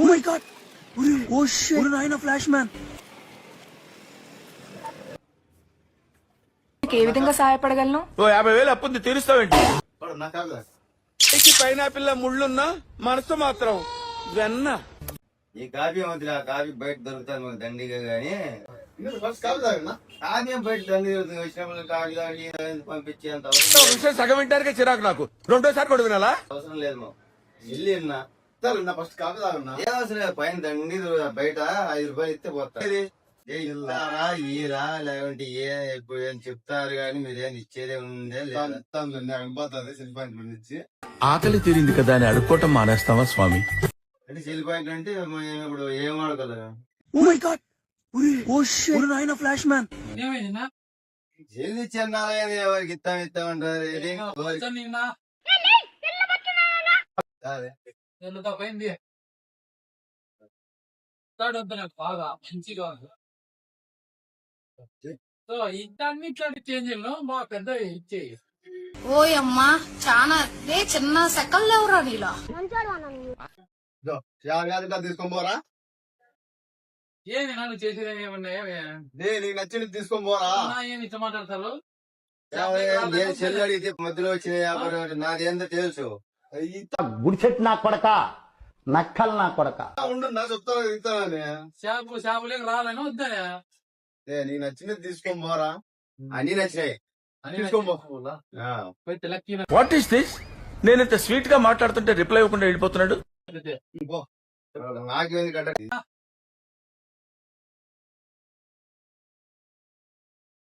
Oh my god, oh shit, నాయనా flash man. ఏ విధంగా సహాయపడగలను? ఓ 50,000 అప్పుంది, తీరుస్తావేంటి? పైనాపిల్ల ముళ్ళున్నా మనసు మాత్రం వెన్న. ఈ కాఫీ వద్దురా, కాఫీ బయట దొరుకుతాను మాకు దండిగా గానీ కాఫీ బయట దండి వచ్చినప్పుడు కాఫీ తాగి పంపించే అంత విషయం సగం వింటానికే చిరాకు నాకు. రెండోసారి కూడా వినాలా? అవసరం లేదు మాకు. వెళ్ళి ఫస్ట్ కాఫీ తాగన్నా ఏ అవసరం లేదు. పైన దండి బయట 5 రూపాయలు ఇస్తే పోతారు. ఇల్లారా ఈరా లేకుంటే ఇప్పుడు ఏం చెప్తారు కానీ మీరేం ఇచ్చేదే ఉందే నుంచి. ఆకలి తీరింది కదా అని అడుక్కోవటం మానేస్తావా స్వామి? అంటే సెల్ పాయింట్ అంటే ఇప్పుడు ఏం వాడుకోలేదు. Oh my god, oh shit, నాయనా ఫ్లాష్ మ్యాన్. సెల్ ఇచ్చాను ఎవరికి ఇస్తామంటారు. బాగా మంచిగా సో ఇట్లాంటి చేంజ్లు మా పెద్ద ఇచ్చేయి. ఓయమ్మా చానా చిన్న సెకల్ ఎవరా నీలా తీసుకొని పోరా. ఏమి నన్ను చేసేది ఏమన్నా నీకు నచ్చింది తీసుకొని పోరా. ఏమి ఇట్లా మాట్లాడతారు? చెల్లి అడిగితే మధ్యలో వచ్చిన వ్యాపారం నాదేందో తెలుసు. గుడిచెట్టు నా కొడక, నక్కలు నా కొడక. ఉండు నా చెప్తాను ఇస్తానని. షాపులేకి రాలేను వద్దానే. నీకు నచ్చినది తీసుకొని పోరా. అన్ని నచ్చినాయి వాట్ ఈస్ దిస్? నేను ఇంత స్వీట్ గా మాట్లాడుతుంటే రిప్లై ఇవ్వకుండా వెళ్ళిపోతున్నాడు. నాకేంది కట్ట